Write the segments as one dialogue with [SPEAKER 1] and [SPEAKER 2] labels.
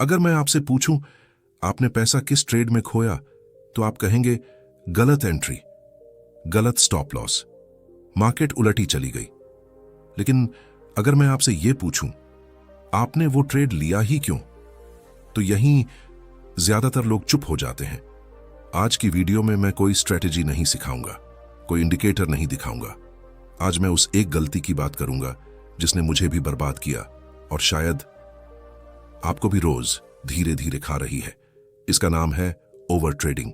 [SPEAKER 1] अगर मैं आपसे पूछूं आपने पैसा किस ट्रेड में खोया, तो आप कहेंगे गलत एंट्री, गलत स्टॉप लॉस, मार्केट उलटी चली गई। लेकिन अगर मैं आपसे यह पूछूं आपने वो ट्रेड लिया ही क्यों, तो यहीं ज्यादातर लोग चुप हो जाते हैं। आज की वीडियो में मैं कोई स्ट्रेटेजी नहीं सिखाऊंगा, कोई इंडिकेटर नहीं दिखाऊंगा। आज मैं उस एक गलती की बात करूंगा जिसने मुझे भी बर्बाद किया और शायद आपको भी रोज धीरे धीरे खा रही है। इसका नाम है ओवर ट्रेडिंग।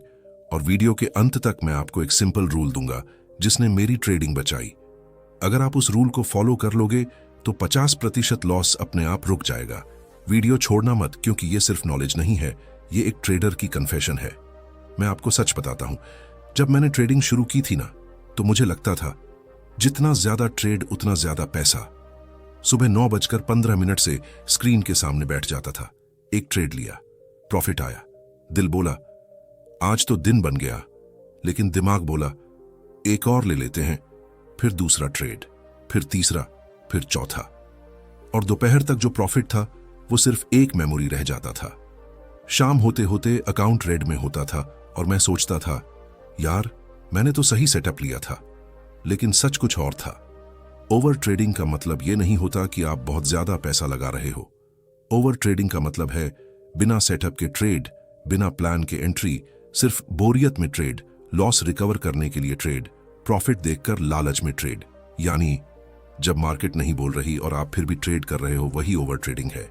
[SPEAKER 1] और वीडियो के अंत तक मैं आपको एक सिंपल रूल दूंगा जिसने मेरी ट्रेडिंग बचाई। अगर आप उस रूल को फॉलो कर लोगे तो 50% लॉस अपने आप रुक जाएगा। वीडियो छोड़ना मत, क्योंकि ये सिर्फ नॉलेज नहीं है, ये एक ट्रेडर की कन्फेशन है। मैं आपको सच बताता हूं, जब मैंने ट्रेडिंग शुरू की थी ना, तो मुझे लगता था जितना ज्यादा ट्रेड उतना ज्यादा पैसा। सुबह 9:15 से स्क्रीन के सामने बैठ जाता था, एक ट्रेड लिया, प्रॉफिट आया, दिल बोला आज तो दिन बन गया, लेकिन दिमाग बोला एक और ले लेते हैं, फिर दूसरा ट्रेड, फिर तीसरा, फिर चौथा। और दोपहर तक जो प्रॉफिट था वो सिर्फ एक मेमोरी रह जाता था। शाम होते होते अकाउंट रेड में होता था और मैं सोचता था यार मैंने तो सही सेटअप लिया था, लेकिन सच कुछ और था। ओवर ट्रेडिंग का मतलब यह नहीं होता कि आप बहुत ज्यादा पैसा लगा रहे हो। ओवर ट्रेडिंग का मतलब है बिना सेटअप के ट्रेड, बिना प्लान के एंट्री, सिर्फ बोरियत में ट्रेड, लॉस रिकवर करने के लिए ट्रेड, प्रॉफिट देखकर लालच में ट्रेड। यानी जब मार्केट नहीं बोल रही और आप फिर भी ट्रेड कर रहे हो, वही ओवर ट्रेडिंग है।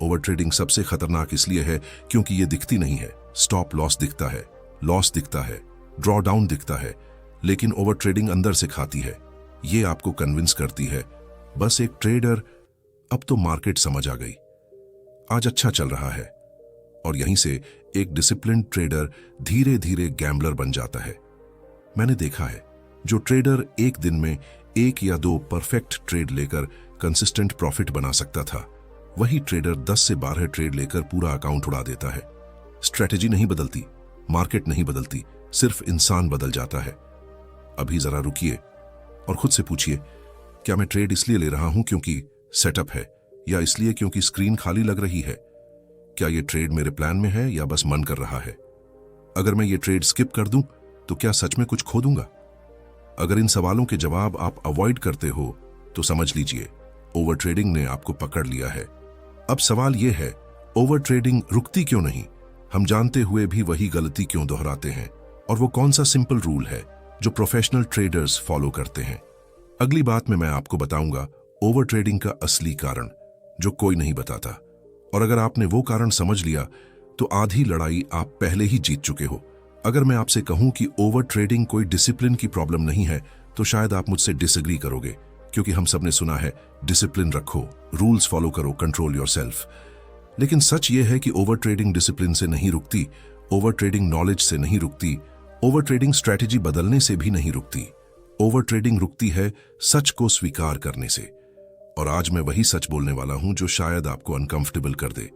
[SPEAKER 1] ओवर ट्रेडिंग सबसे खतरनाक इसलिए है क्योंकि ये दिखती नहीं है। स्टॉप लॉस दिखता है, लॉस दिखता है, ड्रॉ डाउन दिखता है, लेकिन ओवर ट्रेडिंग अंदर से खाती है। ये आपको कन्विंस करती है बस एक ट्रेडर, अब तो मार्केट समझ आ गई, आज अच्छा चल रहा है। और यहीं से एक डिसिप्लिन ट्रेडर धीरे धीरे गैम्बलर बन जाता है। मैंने देखा है जो ट्रेडर एक दिन में 1 या 2 परफेक्ट ट्रेड लेकर कंसिस्टेंट प्रॉफिट बना सकता था, वही ट्रेडर 10 से 12 ट्रेड लेकर पूरा अकाउंट उड़ा देता है। स्ट्रेटेजी नहीं बदलती, मार्केट नहीं बदलती, सिर्फ इंसान बदल जाता है। अभी जरा रुकिए और खुद से पूछिए, क्या मैं ट्रेड इसलिए ले रहा हूं क्योंकि सेटअप है, या इसलिए क्योंकि स्क्रीन खाली लग रही है? क्या ये ट्रेड मेरे प्लान में है या बस मन कर रहा है? अगर मैं ये ट्रेड स्किप कर दूं तो क्या सच में कुछ खो दूंगा? अगर इन सवालों के जवाब आप अवॉइड करते हो तो समझ लीजिए ओवर ट्रेडिंग ने आपको पकड़ लिया है। अब सवाल यह है, ओवर ट्रेडिंग रुकती क्यों नहीं? हम जानते हुए भी वही गलती क्यों दोहराते हैं? और वो कौन सा सिंपल रूल है जो प्रोफेशनल ट्रेडर्स फॉलो करते हैं? अगली बात में मैं आपको बताऊंगा ओवर ट्रेडिंग का असली कारण, जो कोई नहीं बताता। और अगर आपने वो कारण समझ लिया तो आधी लड़ाई आप पहले ही जीत चुके हो। अगर मैं आपसे कहूं कि ओवर ट्रेडिंग कोई डिसिप्लिन की प्रॉब्लम नहीं है, तो शायद आप मुझसे डिसएग्री करोगे, क्योंकि हम सबने सुना है डिसिप्लिन रखो, रूल्स फॉलो करो, कंट्रोल योरसेल्फ। लेकिन सच ये है कि ओवर ट्रेडिंग डिसिप्लिन से नहीं रुकती, ओवर ट्रेडिंग नॉलेज से नहीं रुकती, ओवर ट्रेडिंग स्ट्रैटेजी बदलने से भी नहीं रुकती। ओवर ट्रेडिंग रुकती है सच को स्वीकार करने से। और आज मैं वही सच बोलने वाला हूं जो शायद आपको अनकंफर्टेबल कर दे।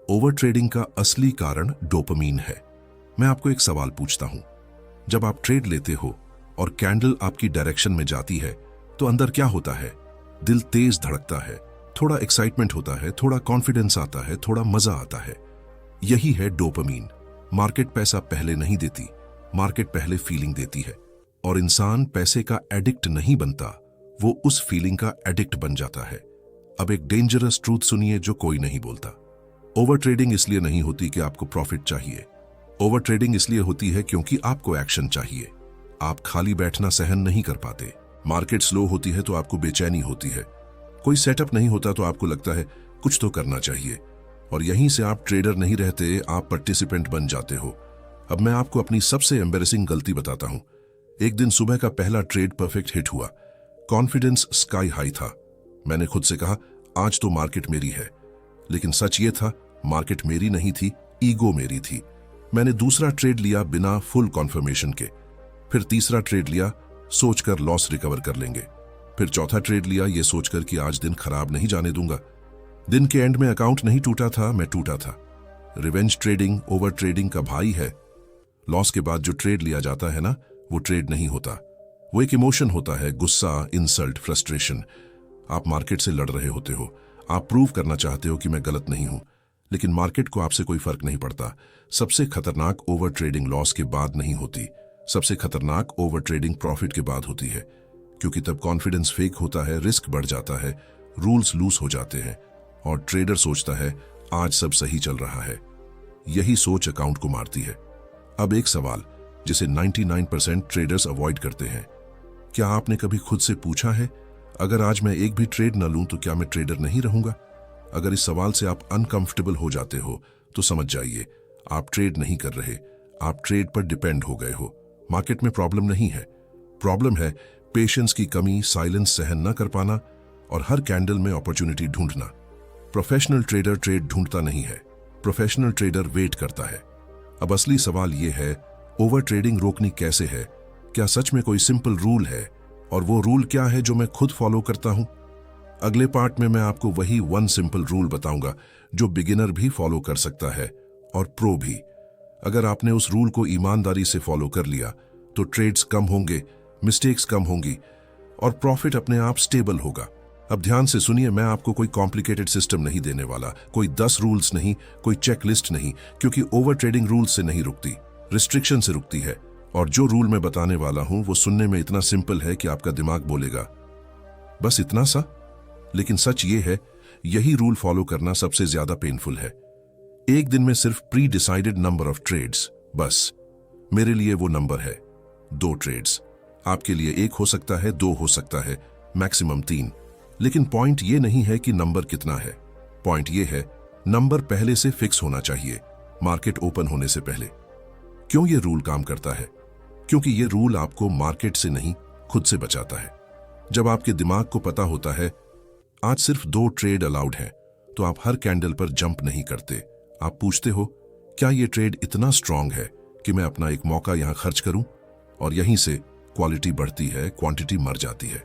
[SPEAKER 1] ओवर ट्रेडिंग का असली कारण डोपामीन है। मैं आपको एक सवाल पूछता हूं, जब आप ट्रेड लेते हो और कैंडल आपकी डायरेक्शन में जाती है तो अंदर क्या होता है? दिल तेज धड़कता है, थोड़ा एक्साइटमेंट होता है, थोड़ा कॉन्फिडेंस आता है, थोड़ा मजा आता है। यही है डोपामीन। मार्केट पैसा पहले नहीं देती, मार्केट पहले फीलिंग देती है। और इंसान पैसे का एडिक्ट नहीं बनता, वो उस फीलिंग का एडिक्ट बन जाता है। अब एक डेंजरस ट्रूथ सुनिए जो कोई नहीं बोलता। ओवर ट्रेडिंग इसलिए नहीं होती कि आपको प्रॉफिट चाहिए। ओवर ट्रेडिंग इसलिए होती है क्योंकि आपको एक्शन चाहिए। आप खाली बैठना सहन नहीं कर पाते। मार्केट स्लो होती है तो आपको बेचैनी होती है। कोई सेटअप नहीं होता तो आपको लगता है कुछ तो करना चाहिए। और यहीं से आप ट्रेडर नहीं रहते, आप पार्टिसिपेंट बन जाते हो। अब मैं आपको अपनी सबसे एम्बेरसिंग गलती बताता हूं। एक दिन सुबह का पहला ट्रेड परफेक्ट हिट हुआ, कॉन्फिडेंस स्काई हाई था। मैंने खुद से कहा आज तो मार्केट मेरी है। लेकिन सच ये था, मार्केट मेरी नहीं थी, ईगो मेरी थी। मैंने दूसरा ट्रेड लिया बिना फुल कॉन्फर्मेशन के, फिर तीसरा ट्रेड लिया सोचकर लॉस रिकवर कर लेंगे, फिर चौथा ट्रेड लिया ये सोचकर कि आज दिन खराब नहीं जाने दूंगा। दिन के एंड में अकाउंट नहीं टूटा था, मैं टूटा था। रिवेंज ट्रेडिंग ओवर ट्रेडिंग का भाई है। लॉस के बाद जो ट्रेड लिया जाता है ना, वो ट्रेड नहीं होता, वो एक इमोशन होता है, गुस्सा, इंसल्ट, फ्रस्ट्रेशन। आप मार्केट से लड़ रहे होते हो, आप प्रूव करना चाहते हो कि मैं गलत नहीं हूं, लेकिन मार्केट को आपसे कोई फर्क नहीं पड़ता। सबसे खतरनाक ओवर ट्रेडिंग लॉस के बाद नहीं होती, सबसे खतरनाक ओवर ट्रेडिंग प्रॉफिट के बाद होती है, क्योंकि तब कॉन्फिडेंस फेक होता है, रिस्क बढ़ जाता है, रूल्स लूज हो जाते हैं और ट्रेडर सोचता है आज सब सही चल रहा है। यही सोच अकाउंट को मारती है। अब एक सवाल जिसे 99% ट्रेडर्स अवॉइड करते हैं, क्या आपने कभी खुद से पूछा है अगर आज मैं एक भी ट्रेड न लूं तो क्या मैं ट्रेडर नहीं रहूंगा? अगर इस सवाल से आप अनकंफर्टेबल हो जाते हो तो समझ जाइए आप ट्रेड नहीं कर रहे, आप ट्रेड पर डिपेंड हो गए हो। मार्केट में प्रॉब्लम नहीं है, प्रॉब्लम है पेशेंस की कमी, साइलेंस सहन न कर पाना और हर कैंडल में अपॉर्चुनिटी ढूंढना। प्रोफेशनल ट्रेडर ट्रेड ढूंढता नहीं है, प्रोफेशनल ट्रेडर वेट करता है। अब असली सवाल यह है, ओवर ट्रेडिंग रोकनी कैसे है? क्या सच में कोई सिंपल रूल है? और वो रूल क्या है जो मैं खुद फॉलो करता हूं? अगले पार्ट में मैं आपको वही वन सिंपल रूल बताऊंगा जो बिगिनर भी फॉलो कर सकता है और प्रो भी। अगर आपने उस रूल को ईमानदारी से फॉलो कर लिया तो ट्रेड्स कम होंगे, मिस्टेक्स कम होंगी और प्रॉफिट अपने आप स्टेबल होगा। अब ध्यान से सुनिए, मैं आपको कोई कॉम्प्लिकेटेड सिस्टम नहीं देने वाला, कोई 10 रूल्स नहीं, कोई चेकलिस्ट नहीं, क्योंकि ओवर ट्रेडिंग रूल्स से नहीं रुकती, रिस्ट्रिक्शन से रुकती है। और जो रूल मैं बताने वाला हूं वो सुनने में इतना सिंपल है कि आपका दिमाग बोलेगा बस इतना सा, लेकिन सच ये है यही रूल फॉलो करना सबसे ज्यादा पेनफुल है। एक दिन में सिर्फ pre decided number of trades, बस मेरे लिए वो नंबर है 2 ट्रेड्स। आपके लिए 1 हो सकता है, 2 हो सकता है, मैक्सिमम 3। लेकिन पॉइंट ये नहीं है कि नंबर कितना है, पॉइंट ये है नंबर पहले से फिक्स होना चाहिए, मार्केट ओपन होने से पहले। क्यों ये रूल काम करता है? क्योंकि ये रूल आपको मार्केट से नहीं खुद से बचाता है। जब आपके दिमाग को पता होता है आज सिर्फ 2 ट्रेड अलाउड हैं, तो आप हर कैंडल पर जंप नहीं करते। आप पूछते हो क्या ये ट्रेड इतना स्ट्रांग है कि मैं अपना एक मौका यहां खर्च करूं? और यहीं से क्वालिटी बढ़ती है, क्वांटिटी मर जाती है।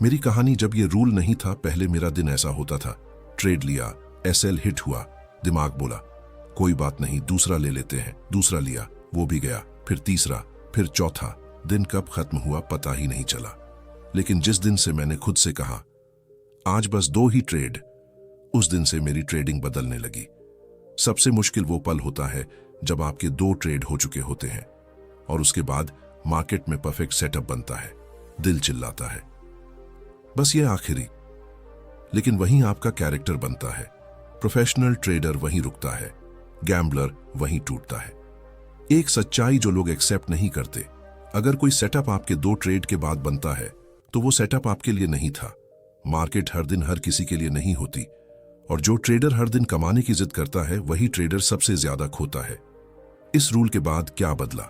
[SPEAKER 1] मेरी कहानी जब ये रूल नहीं था, पहले मेरा दिन ऐसा होता था। ट्रेड लिया, एसएल हिट हुआ, दिमाग बोला कोई बात नहीं, दूसरा ले लेते हैं। दूसरा लिया, वो भी गया, फिर तीसरा, फिर चौथा। दिन कब खत्म हुआ पता ही नहीं चला। लेकिन जिस दिन से मैंने खुद से कहा आज बस 2 ही ट्रेड, उस दिन से मेरी ट्रेडिंग बदलने लगी। सबसे मुश्किल वो पल होता है जब आपके 2 ट्रेड हो चुके होते हैं और उसके बाद मार्केट में परफेक्ट सेटअप बनता है, दिल चिल्लाता है बस ये आखिरी। लेकिन वहीं आपका कैरेक्टर बनता है। प्रोफेशनल ट्रेडर वहीं रुकता है, गैम्बलर वहीं टूटता है। एक सच्चाई जो लोग एक्सेप्ट नहीं करते, अगर कोई सेटअप आपके 2 ट्रेड के बाद बनता है तो वो सेटअप आपके लिए नहीं था। मार्केट हर दिन हर किसी के लिए नहीं होती और जो ट्रेडर हर दिन कमाने की जिद करता है वही ट्रेडर सबसे ज्यादा खोता है। इस रूल के बाद क्या बदला?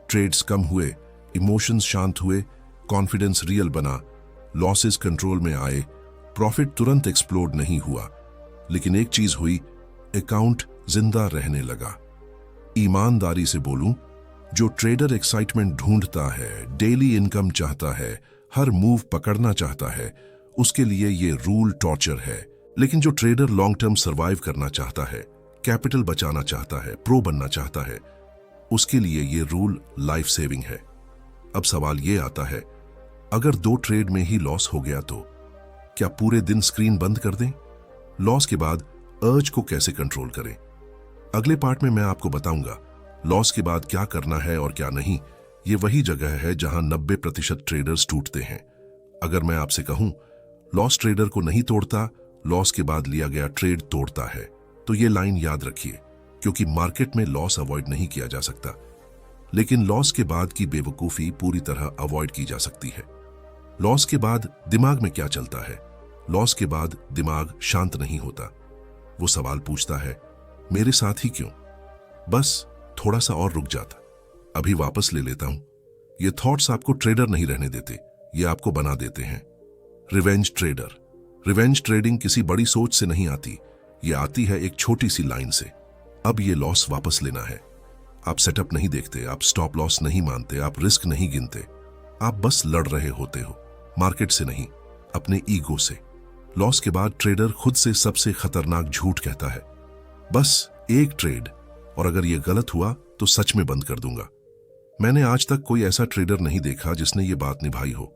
[SPEAKER 1] ट्रेड्स कम हुए, इमोशंस शांत हुए, कॉन्फिडेंस रियल बना, लॉसेस कंट्रोल में आए, प्रॉफिट तुरंत एक्सप्लोड नहीं हुआ, लेकिन एक चीज हुई, अकाउंट जिंदा रहने लगा। ईमानदारी से बोलूं, जो ट्रेडर एक्साइटमेंट ढूंढता है, डेली इनकम चाहता है, हर मूव पकड़ना चाहता है, उसके लिए ये रूल टॉर्चर है। लेकिन जो ट्रेडर लॉन्ग टर्म सर्वाइव करना चाहता है, कैपिटल बचाना चाहता है, प्रो बनना चाहता है, उसके लिए ये रूल लाइफ सेविंग है। अब सवाल ये आता है, अगर 2 ट्रेड में ही लॉस हो गया तो क्या पूरे दिन स्क्रीन बंद कर दें? लॉस के बाद अर्ज को कैसे कंट्रोल करें? अगले पार्ट में मैं आपको बताऊंगा लॉस के बाद क्या करना है और क्या नहीं। ये वही जगह है जहां 90% ट्रेडर्स टूटते हैं। अगर मैं आपसे कहूं लॉस ट्रेडर को नहीं तोड़ता, लॉस के बाद लिया गया ट्रेड तोड़ता है, तो ये लाइन याद रखिए, क्योंकि मार्केट में लॉस अवॉइड नहीं किया जा सकता, लेकिन लॉस के बाद की बेवकूफी पूरी तरह अवॉइड की जा सकती है। लॉस के बाद दिमाग में क्या चलता है? लॉस के बाद दिमाग शांत नहीं होता। वो सवाल पूछता है मेरे साथ ही क्यों? बस थोड़ा सा और रुक जाता, अभी वापस ले लेता हूं। ये थॉट्स आपको ट्रेडर नहीं रहने देते, ये आपको बना देते हैं रिवेंज ट्रेडर। रिवेंज ट्रेडिंग किसी बड़ी सोच से नहीं आती, ये आती है एक छोटी सी लाइन से। अब ये लॉस वापस लेना है। आप सेटअप नहीं देखते, आप स्टॉप लॉस नहीं मानते, आप रिस्क नहीं गिनते, आप बस लड़ रहे होते हो, मार्केट से नहीं, अपने ईगो से। लॉस के बाद ट्रेडर खुद से सबसे खतरनाक झूठ कहता है, बस एक ट्रेड, और अगर ये गलत हुआ तो सच में बंद कर दूंगा। मैंने आज तक कोई ऐसा ट्रेडर नहीं देखा जिसने ये बात निभाई हो।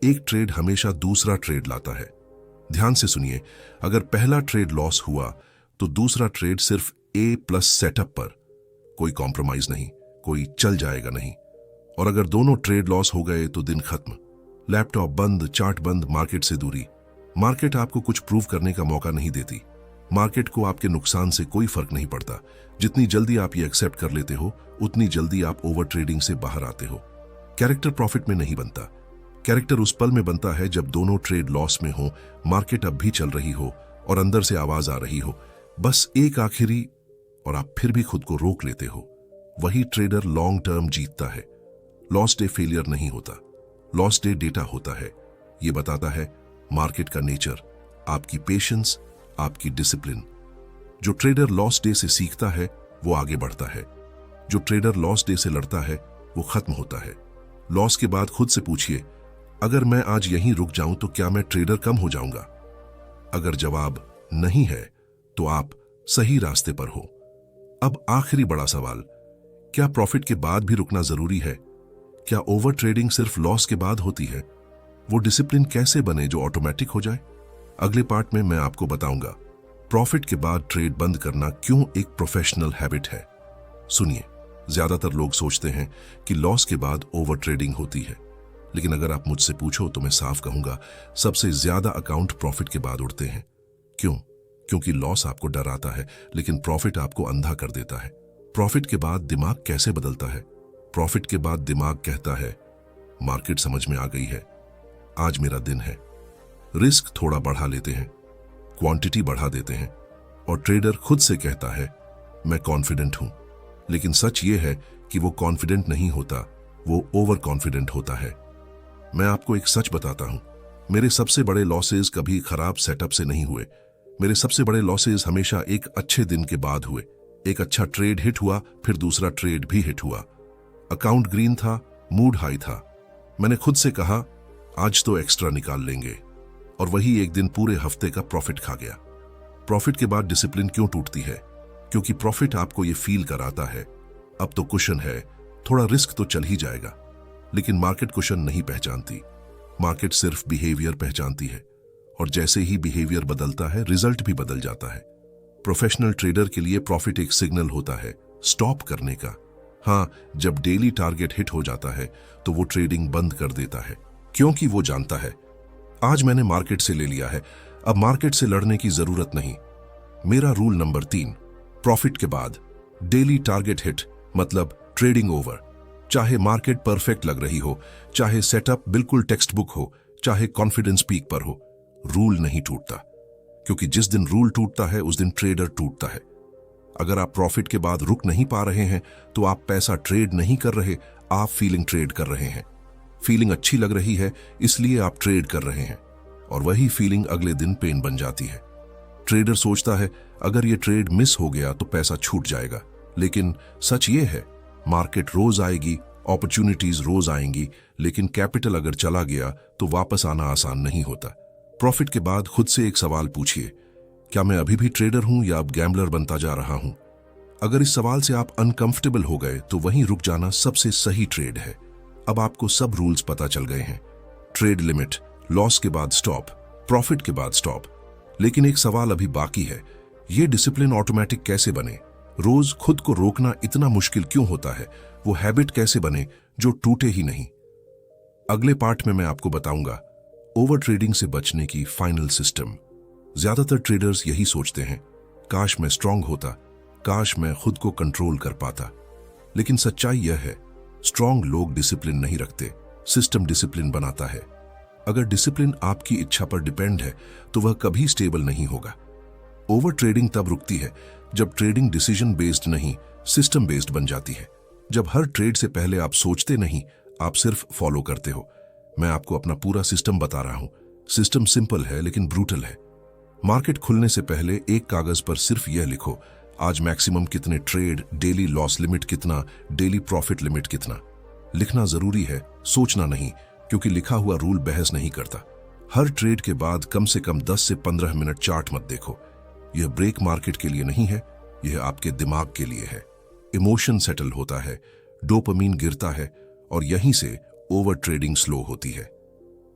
[SPEAKER 1] एक ट्रेड हमेशा दूसरा ट्रेड लाता है। ध्यान से सुनिए, अगर पहला ट्रेड लॉस हुआ तो दूसरा ट्रेड सिर्फ A+ सेटअप पर, कोई कॉम्प्रोमाइज नहीं, कोई चल जाएगा नहीं। और अगर दोनों ट्रेड लॉस हो गए तो दिन खत्म, लैपटॉप बंद, चार्ट बंद, मार्केट से दूरी। मार्केट आपको कुछ प्रूव करने का मौका नहीं देती। मार्केट को आपके नुकसान से कोई फर्क नहीं पड़ता। जितनी जल्दी आप ये एक्सेप्ट कर लेते हो, उतनी जल्दी आप ओवर ट्रेडिंग से बाहर आते हो। कैरेक्टर प्रॉफिट में नहीं बनता। कैरेक्टर उस पल में बनता है जब दोनों ट्रेड लॉस में हो, मार्केट अब भी चल रही हो और अंदर से आवाज आ रही हो, बस एक आखिरी, और आप फिर भी खुद को रोक लेते हो। वही ट्रेडर लॉन्ग टर्म जीतता है। लॉस डे फेलियर नहीं होता, लॉस डे डेटा होता है। ये बताता है मार्केट का नेचर, आपकी पेशेंस, आपकी डिसिप्लिन। जो ट्रेडर लॉस डे से सीखता है वो आगे बढ़ता है। जो ट्रेडर लॉस डे से लड़ता है वो खत्म होता है। लॉस के बाद खुद से पूछिए, अगर मैं आज यहीं रुक जाऊं तो क्या मैं ट्रेडर कम हो जाऊंगा? अगर जवाब नहीं है तो आप सही रास्ते पर हो। अब आखिरी बड़ा सवाल, क्या प्रॉफिट के बाद भी रुकना जरूरी है? क्या ओवर ट्रेडिंग सिर्फ लॉस के बाद होती है? वो डिसिप्लिन कैसे बने जो ऑटोमेटिक हो जाए? अगले पार्ट में मैं आपको बताऊंगा प्रॉफिट के बाद ट्रेड बंद करना क्यों एक प्रोफेशनल हैबिट है। सुनिए, ज्यादातर लोग सोचते हैं कि लॉस के बाद ओवर ट्रेडिंग होती है, लेकिन अगर आप मुझसे पूछो तो मैं साफ कहूंगा, सबसे ज्यादा अकाउंट प्रॉफिट के बाद उड़ते हैं। क्यों? क्योंकि लॉस आपको डराता है, लेकिन प्रॉफिट आपको अंधा कर देता है। प्रॉफिट के बाद दिमाग कैसे बदलता है? प्रॉफिट के बाद दिमाग कहता है, मार्केट समझ में आ गई है, आज मेरा दिन है। रिस्क थोड़ा बढ़ा लेते हैं, क्वांटिटी बढ़ा देते हैं, और ट्रेडर खुद से कहता है, मैं कॉन्फिडेंट हूं। लेकिन सच ये है कि वो कॉन्फिडेंट नहीं होता, वो ओवर कॉन्फिडेंट होता है। मैं आपको एक सच बताता हूं, मेरे सबसे बड़े लॉसेस कभी खराब सेटअप से नहीं हुए। मेरे सबसे बड़े लॉसेस हमेशा एक अच्छे दिन के बाद हुए। एक अच्छा ट्रेड हिट हुआ, फिर दूसरा ट्रेड भी हिट हुआ। अकाउंट ग्रीन था, मूड हाई था। मैंने खुद से कहा, आज तो एक्स्ट्रा निकाल लेंगे, और वही एक दिन पूरे हफ्ते का प्रॉफिट खा गया। प्रॉफिट के बाद डिसिप्लिन क्यों टूटती है? क्योंकि प्रॉफिट आपको ये फील कराता है, अब तो कुशन है, थोड़ा रिस्क तो चल ही जाएगा। लेकिन मार्केट कुशन नहीं पहचानती, मार्केट सिर्फ बिहेवियर पहचानती है, और जैसे ही बिहेवियर बदलता है, रिजल्ट भी बदल जाता है। प्रोफेशनल ट्रेडर के लिए प्रॉफिट एक सिग्नल होता है स्टॉप करने का। हाँ, जब डेली टारगेट हिट हो जाता है तो वो ट्रेडिंग बंद कर देता है, क्योंकि वो जानता है, आज मैंने मार्केट से ले लिया है, अब मार्केट से लड़ने की जरूरत नहीं। मेरा रूल नंबर 3, प्रॉफिट के बाद डेली टारगेट हिट मतलब ट्रेडिंग ओवर। चाहे मार्केट परफेक्ट लग रही हो, चाहे सेटअप बिल्कुल टेक्स्ट बुक हो, चाहे कॉन्फिडेंस पीक पर हो, रूल नहीं टूटता। क्योंकि जिस दिन रूल टूटता है उस दिन ट्रेडर टूटता है। अगर आप प्रॉफिट के बाद रुक नहीं पा रहे हैं तो आप पैसा ट्रेड नहीं कर रहे, आप फीलिंग ट्रेड कर रहे हैं। फीलिंग अच्छी लग रही है इसलिए आप ट्रेड कर रहे हैं, और वही फीलिंग अगले दिन पेन बन जाती है। ट्रेडर सोचता है अगर ये ट्रेड मिस हो गया तो पैसा छूट जाएगा, लेकिन सच ये है मार्केट रोज आएगी, अपॉर्चुनिटीज रोज आएंगी, लेकिन कैपिटल अगर चला गया तो वापस आना आसान नहीं होता। प्रॉफिट के बाद खुद से एक सवाल पूछिए, क्या मैं अभी भी ट्रेडर हूं या अब गैम्बलर बनता जा रहा हूं? अगर इस सवाल से आप अनकंफर्टेबल हो गए तो वहीं रुक जाना सबसे सही ट्रेड है। अब आपको सब रूल्स पता चल गए हैं, ट्रेड लिमिट, लॉस के बाद स्टॉप, प्रॉफिट के बाद स्टॉप। लेकिन एक सवाल अभी बाकी है, ये डिसिप्लिन ऑटोमेटिक कैसे बने? रोज खुद को रोकना इतना मुश्किल क्यों होता है? वो हैबिट कैसे बने जो टूटे ही नहीं? अगले पार्ट में मैं आपको बताऊंगा ओवर ट्रेडिंग से बचने की फाइनल सिस्टम। ज्यादातर ट्रेडर्स यही सोचते हैं, काश मैं स्ट्रांग होता, काश मैं खुद को कंट्रोल कर पाता। लेकिन सच्चाई यह है, स्ट्रांग लोग डिसिप्लिन नहीं रखते, सिस्टम डिसिप्लिन बनाता है। अगर डिसिप्लिन आपकी इच्छा पर डिपेंड है तो वह कभी स्टेबल नहीं होगा। ओवर ट्रेडिंग तब रुकती है जब ट्रेडिंग डिसीजन बेस्ड नहीं, सिस्टम बेस्ड बन जाती है। जब हर ट्रेड से पहले आप सोचते नहीं, आप सिर्फ फॉलो करते हो। मैं आपको अपना पूरा सिस्टम बता रहा हूं। सिस्टम सिंपल है लेकिन ब्रूटल है। मार्केट खुलने से पहले एक कागज पर सिर्फ यह लिखो, आज मैक्सिमम कितने ट्रेड, डेली लॉस लिमिट कितना, डेली प्रॉफिट लिमिट कितना। लिखना जरूरी है, सोचना नहीं, क्योंकि लिखा हुआ रूल बहस नहीं करता। हर ट्रेड के बाद कम से कम 10 से 15 मिनट चार्ट मत देखो। यह ब्रेक मार्केट के लिए नहीं है, यह आपके दिमाग के लिए है। इमोशन सेटल होता है, डोपामीन गिरता है, और यहीं से ओवर ट्रेडिंग स्लो होती है।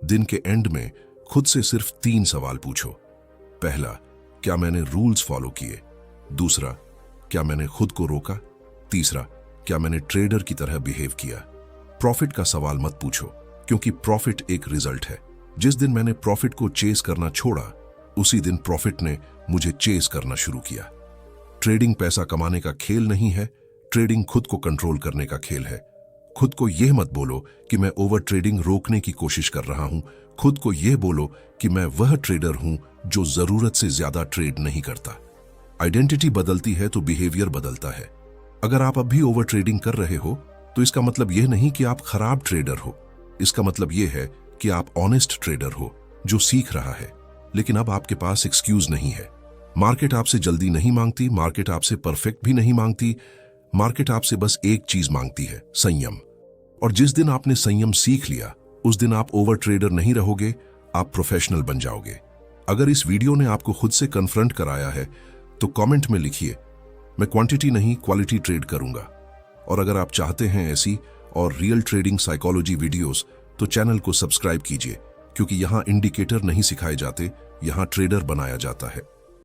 [SPEAKER 1] दिन के एंड में खुद से सिर्फ 3 सवाल पूछो। पहला, क्या मैंने रूल्स फॉलो किए? दूसरा, क्या मैंने खुद को रोका? तीसरा, क्या मैंने ट्रेडर की तरह बिहेव किया? प्रॉफिट का सवाल मत पूछो, क्योंकि प्रॉफिट एक रिजल्ट है। जिस दिन मैंने प्रॉफिट को चेस करना छोड़ा, उसी दिन प्रॉफिट ने मुझे चेस करना शुरू किया। ट्रेडिंग पैसा कमाने का खेल नहीं है, ट्रेडिंग खुद को कंट्रोल करने का खेल है। खुद को यह मत बोलो कि मैं ओवर ट्रेडिंग रोकने की कोशिश कर रहा हूं। खुद को यह बोलो कि मैं वह ट्रेडर हूं जो जरूरत से ज्यादा ट्रेड नहीं करता। आइडेंटिटी बदलती है तो बिहेवियर बदलता है। अगर आप अब भी ओवर ट्रेडिंग कर रहे हो तो इसका मतलब यह नहीं कि आप खराब ट्रेडर हो। इसका मतलब यह है कि आप ऑनेस्ट ट्रेडर हो जो सीख रहा है। लेकिन अब आपके पास एक्सक्यूज नहीं है। मार्केट आपसे जल्दी नहीं मांगती, मार्केट आपसे परफेक्ट भी नहीं मांगती। मार्केट आपसे बस एक चीज मांगती है, संयम। और जिस दिन आपने संयम सीख लिया, उस दिन आप ओवर ट्रेडर नहीं रहोगे, आप प्रोफेशनल बन जाओगे। अगर इस वीडियो ने आपको खुद से कन्फ्रंट कराया है तो कमेंट में लिखिए, मैं क्वांटिटी नहीं क्वालिटी ट्रेड करूंगा। और अगर आप चाहते हैं ऐसी और रियल ट्रेडिंग साइकोलॉजी वीडियोस तो चैनल को सब्सक्राइब कीजिए, क्योंकि यहां इंडिकेटर नहीं सिखाए जाते, यहां ट्रेडर बनाया जाता है।